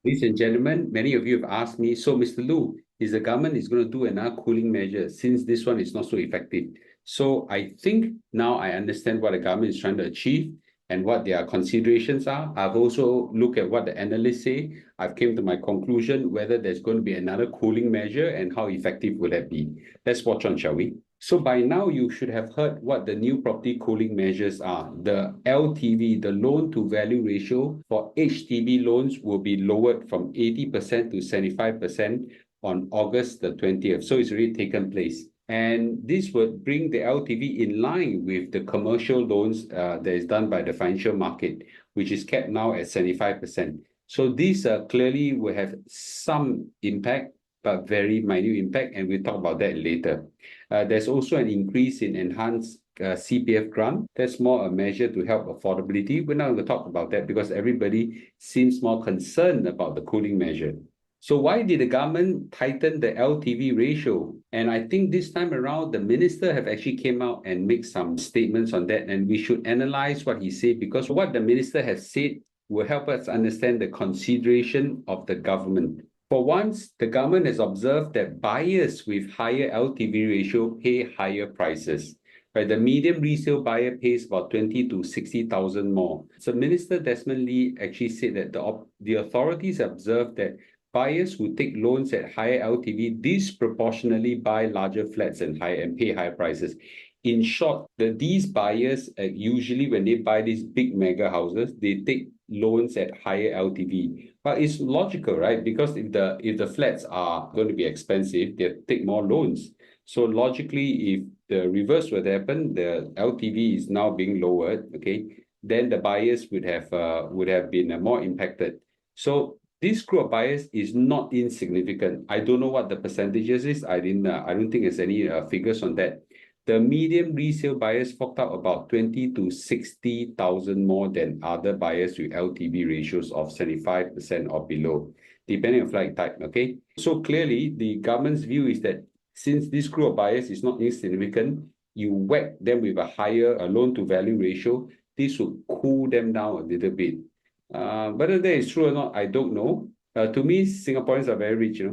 Ladies and gentlemen, many of you have asked me, so Mr. Loo, is the government is going to do another cooling measure since this one is not so effective? So I think now I understand what the government is trying to achieve and what their considerations are. I've also looked at what the analysts say. I've came to my conclusion whether there's going to be another cooling measure and how effective will that be. Let's watch on, shall we? So by now, you should have heard what the new property cooling measures are. The LTV, the loan to value ratio for HDB loans will be lowered from 80% to 75% on August the 20th. So it's already taken place. And this would bring the LTV in line with the commercial loans that is done by the financial market, which is kept now at 75%. So these clearly will have some impact, but very minute impact, and we'll talk about that later. There's also an increase in enhanced CPF grant. That's more a measure to help affordability. We're not going to talk about that because everybody seems more concerned about the cooling measure. So why did the government tighten the LTV ratio? And I think this time around, the minister have actually came out and make some statements on that, and we should analyze what he said, because what the minister has said will help us understand the consideration of the government. For once, the government has observed that buyers with higher LTV ratio pay higher prices. Right, the median resale buyer pays about 20 to 60,000 more. So Minister Desmond Lee actually said that the authorities observed that buyers who take loans at higher LTV disproportionately buy larger flats and pay higher prices. In short, these buyers usually, when they buy these big mega houses, they take loans at higher LTV. But it's logical, right? Because if the flats are going to be expensive, they take more loans. So logically, if the reverse would happen, the LTV is now being lowered, okay, then the buyers would have been more impacted. So this group of buyers is not insignificant. I don't know what the percentages is. I don't think there's any figures on that. The median resale buyers forked out about 20 to 60,000 more than other buyers with LTV ratios of 75% or below, depending on flat type, okay? So clearly, the government's view is that since this group of buyers is not insignificant, you whack them with a higher loan-to-value ratio, this will cool them down a little bit. Whether that is true or not, I don't know. To me, Singaporeans are very rich,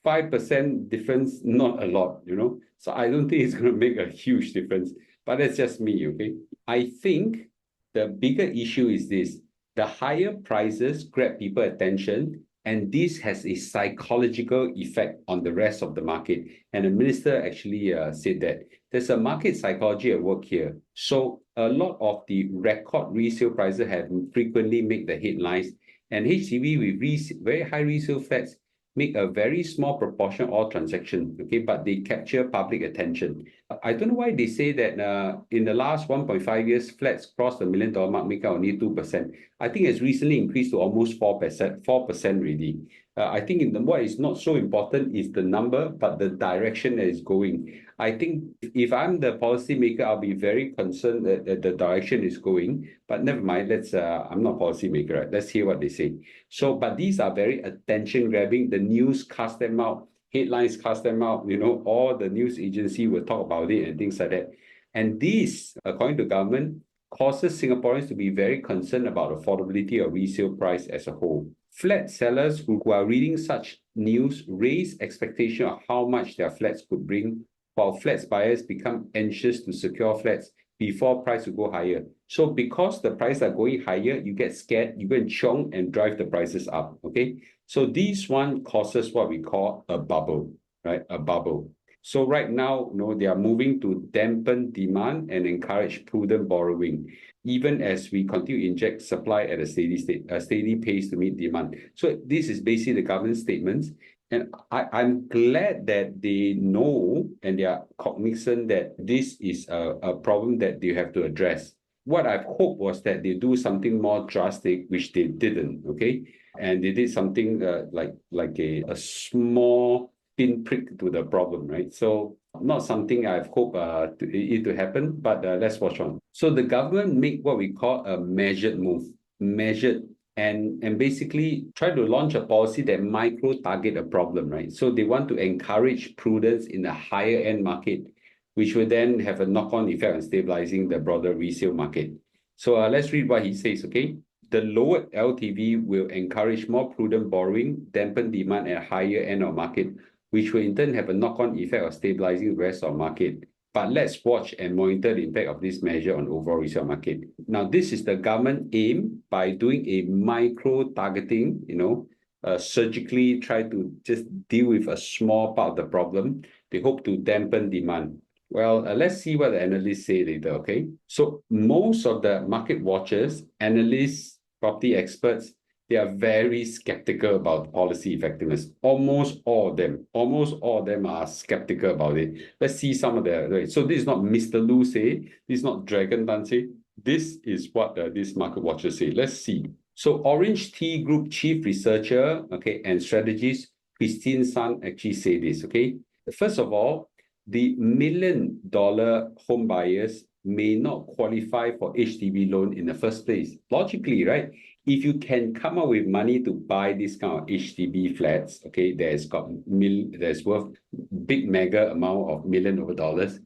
5% difference, not a lot, So I don't think it's going to make a huge difference. But that's just me, okay? I think the bigger issue is this. The higher prices grab people's attention, and this has a psychological effect on the rest of the market. And the minister actually said that there's a market psychology at work here. So a lot of the record resale prices have frequently made the headlines, and HDB with very high resale flats make a very small proportion of all transactions, okay, but they capture public attention. I don't know why they say that in the last 1.5 years, flats crossed the $1 million mark, make up only 2%. I think it's recently increased to almost 4% really. I think what is not so important is the number, but the direction that is going. I think if I'm the policymaker, I'll be very concerned that the direction is going, but never mind, I'm not a policymaker, right? Let's hear what they say. So, but these are very attention grabbing. The news cast them out, headlines cast them out, all the news agency will talk about it and things like that. And this, according to government, causes Singaporeans to be very concerned about affordability of resale price as a whole. Flat sellers who are reading such news raise expectation of how much their flats could bring, while flats buyers become anxious to secure flats before price will go higher. So because the prices are going higher, you get scared, you go and chong and drive the prices up, okay? So this one causes what we call a bubble, right? A bubble. So right now, they are moving to dampen demand and encourage prudent borrowing, even as we continue to inject supply at a steady pace to meet demand. So this is basically the government statements. And I'm glad that they know and they are cognizant that this is a problem that they have to address. What I've hoped was that they do something more drastic, which they didn't, okay? And they did something like a small pinprick to the problem, right? So not something I've hoped it to happen, but let's watch on. So the government made what we call a measured move, and basically try to launch a policy that micro-target a problem, right? So they want to encourage prudence in the higher-end market, which will then have a knock-on effect on stabilizing the broader resale market. So let's read what he says, okay? the lowered LTV will encourage more prudent borrowing, dampen demand at higher end of market, which will in turn have a knock-on effect of stabilizing the rest of market. But let's watch and monitor the impact of this measure on overall resale market. Now, this is the government aim by doing a micro targeting, surgically try to just deal with a small part of the problem. They hope to dampen demand. Well, let's see what the analysts say later, okay? So most of the market watchers, analysts, property experts, they are very skeptical about policy effectiveness. Almost all of them are skeptical about it. Let's see some of the, so this is not Mr. Loo say, this is not Dragon Tan say, this is what this market watchers say. Let's see. So Orange Tea Group chief researcher, okay, and strategist, Christine Sun actually say this, okay? First of all, the $1 million home buyers may not qualify for HDB loan in the first place. Logically, right? If you can come up with money to buy this kind of HDB flats, okay, there's worth big mega amount of million over dollars,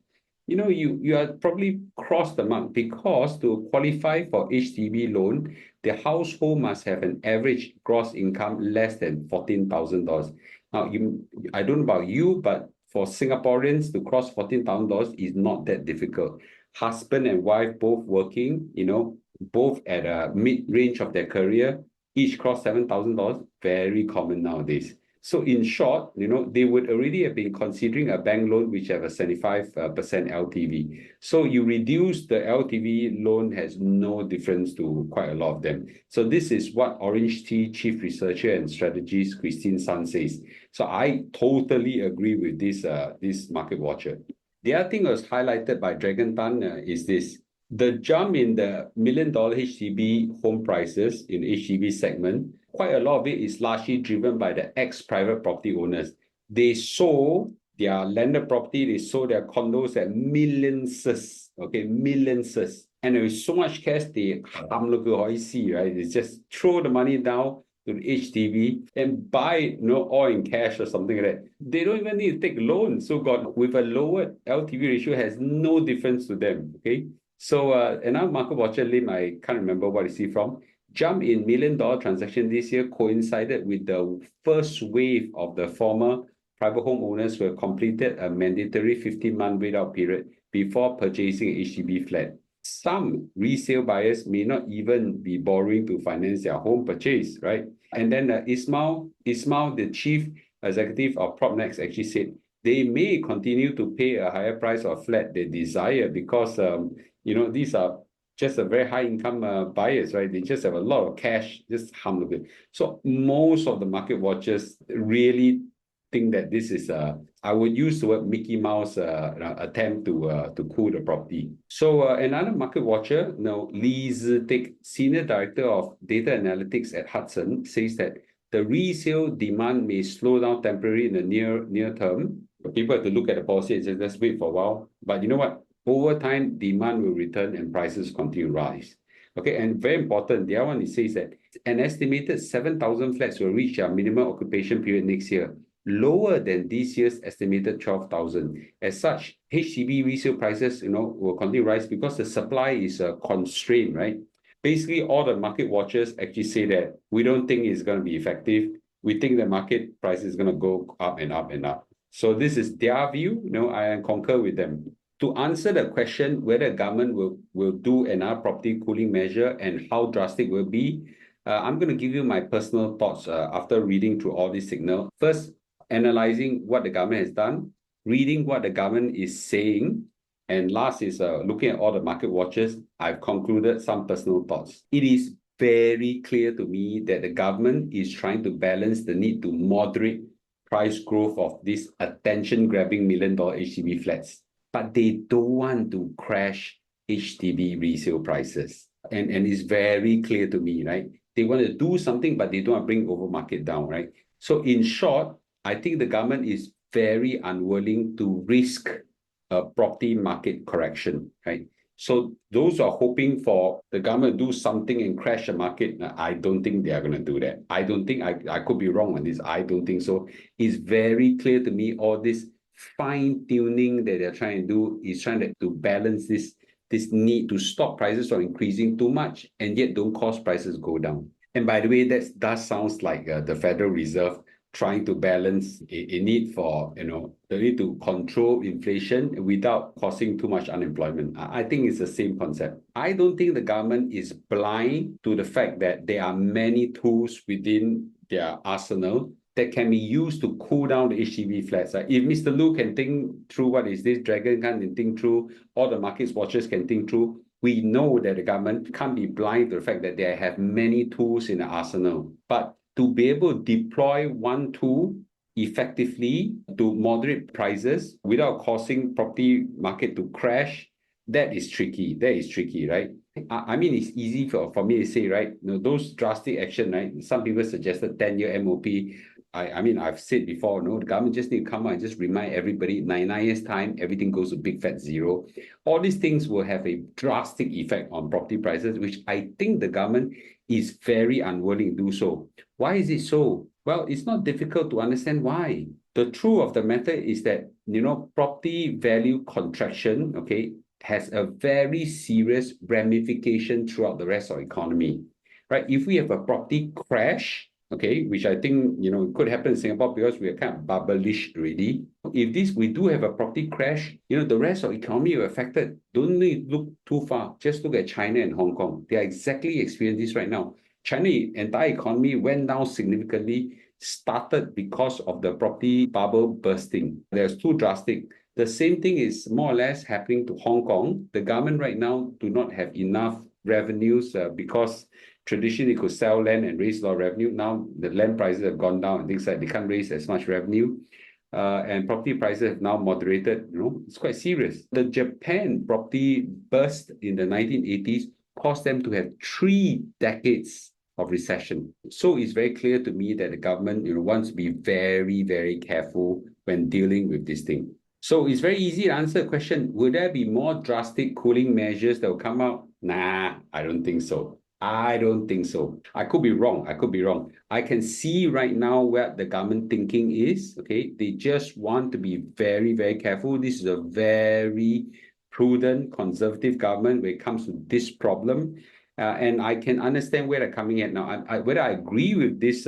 you are probably crossed the mark, because to qualify for HDB loan, the household must have an average gross income less than $14,000. Now, I don't know about you, but for Singaporeans to cross $14,000 is not that difficult. Husband and wife both working, both at a mid-range of their career, each cross $7,000, very common nowadays. So in short, they would already have been considering a bank loan which have a 75% LTV. So you reduce the LTV, loan has no difference to quite a lot of them. So this is what Orange Tea chief researcher and strategist Christine Sun says. So I totally agree with this market watcher. The other thing that was highlighted by Dragon Tan is this. The jump in the $1 million HDB home prices in HDB segment, quite a lot of it is largely driven by the ex-private property owners. They sold their landed property, they sold their condos at millions, okay, millions. And there is so much cash, they right? They just throw the money down to the HDB and buy all in cash or something like that. They don't even need to take loans. So with a lower LTV ratio has no difference to them, okay? So another market watcher, Lim, I can't remember what is he from, jump in $1 million transaction this year coincided with the first wave of the former private home owners who have completed a mandatory 15-month wait-out period before purchasing an HDB flat. Some resale buyers may not even be borrowing to finance their home purchase, right? And then Ismail, the chief executive of PropNext, actually said they may continue to pay a higher price of flat they desire because these are just a very high income buyers, right? They just have a lot of cash, just harmless. So most of the market watchers really think that this is I would use the word Mickey Mouse attempt to cool the property. So another market watcher, Lee Zitek, senior director of data analytics at Hudson, says that the resale demand may slow down temporarily in the near term. People have to look at the policy and say, let's wait for a while. But you know what? Over time, demand will return and prices continue to rise. Okay, and very important, the other one, it says that an estimated 7,000 flats will reach their minimum occupation period next year, lower than this year's estimated 12,000. As such, HDB resale prices, will continue to rise because the supply is constrained, right? Basically, all the market watchers actually say that we don't think it's going to be effective. We think the market price is going to go up and up and up. So this is their view. I concur with them. To answer the question whether the government will do another property cooling measure and how drastic will it be, I'm going to give you my personal thoughts after reading through all these signals. First, analyzing what the government has done, reading what the government is saying, and last is looking at all the market watchers. I've concluded some personal thoughts. It is very clear to me that the government is trying to balance the need to moderate price growth of these attention-grabbing $1 million HDB flats. But they don't want to crash HDB resale prices. And it's very clear to me, right? They want to do something, but they don't want to bring over market down, right? So in short, I think the government is very unwilling to risk a property market correction, right? So those who are hoping for the government to do something and crash the market, I don't think they are going to do that. I don't think, I could be wrong on this. I don't think so. It's very clear to me all this fine-tuning that they're trying to do is trying to balance this this need to stop prices from increasing too much and yet don't cause prices go down. And by the way, that does sounds like the Federal Reserve trying to balance a need for, the need to control inflation without causing too much unemployment. I think it's the same concept. I don't think the government is blind to the fact that there are many tools within their arsenal that can be used to cool down the HDB flats. If Mr. Loo can think through what is this, Dragon can think through, all the markets watchers can think through, we know that the government can't be blind to the fact that they have many tools in the arsenal. But to be able to deploy one tool effectively to moderate prices without causing property market to crash, that is tricky. That is tricky, right? I mean, it's easy for me to say, right? Those drastic action, right? Some people suggested 10-year MOP. I mean, I've said before, the government just need to come out and just remind everybody, 9 years' time, everything goes to big fat zero. All these things will have a drastic effect on property prices, which I think the government is very unwilling to do so. Why is it so? Well, it's not difficult to understand why. The truth of the matter is that, property value contraction, okay, has a very serious ramification throughout the rest of the economy, right? If we have a property crash, okay, which I think, could happen in Singapore because we are kind of bubblish already. If we do have a property crash, the rest of the economy are affected. Don't need to look too far. Just look at China and Hong Kong. They are exactly experiencing this right now. China entire economy went down significantly, started because of the property bubble bursting. There's too drastic. The same thing is more or less happening to Hong Kong. The government right now do not have enough revenues because traditionally could sell land and raise a lot of revenue. Now the land prices have gone down and things like they can't raise as much revenue. And property prices have now moderated. It's quite serious. The Japan property burst in the 1980s caused them to have 3 decades of recession. So it's very clear to me that the government wants to be very, very careful when dealing with this thing. So it's very easy to answer the question, will there be more drastic cooling measures that will come out? Nah, I don't think so. I don't think so. I could be wrong. I can see right now where the government thinking is, okay? They just want to be very, very careful. This is a very prudent, conservative government when it comes to this problem. And I can understand where they're coming at now. Whether I agree with this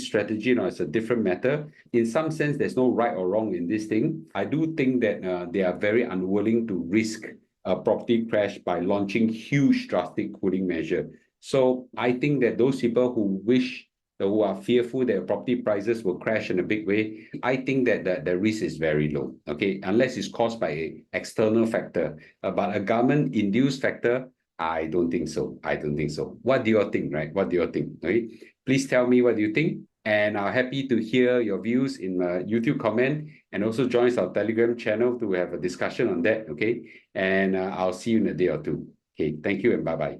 strategy, it's a different matter. In some sense, there's no right or wrong in this thing. I do think that they are very unwilling to risk a property crash by launching huge drastic cooling measure. So I think that those people who are fearful that property prices will crash in a big way, I think that the risk is very low, okay? Unless it's caused by an external factor. But a government-induced factor, I don't think so. What do you all think, right? What do you all think? Okay? Please tell me what you think. And I'm happy to hear your views in YouTube comment and also join our Telegram channel to have a discussion on that, okay? And I'll see you in a day or two. Okay, thank you and bye-bye.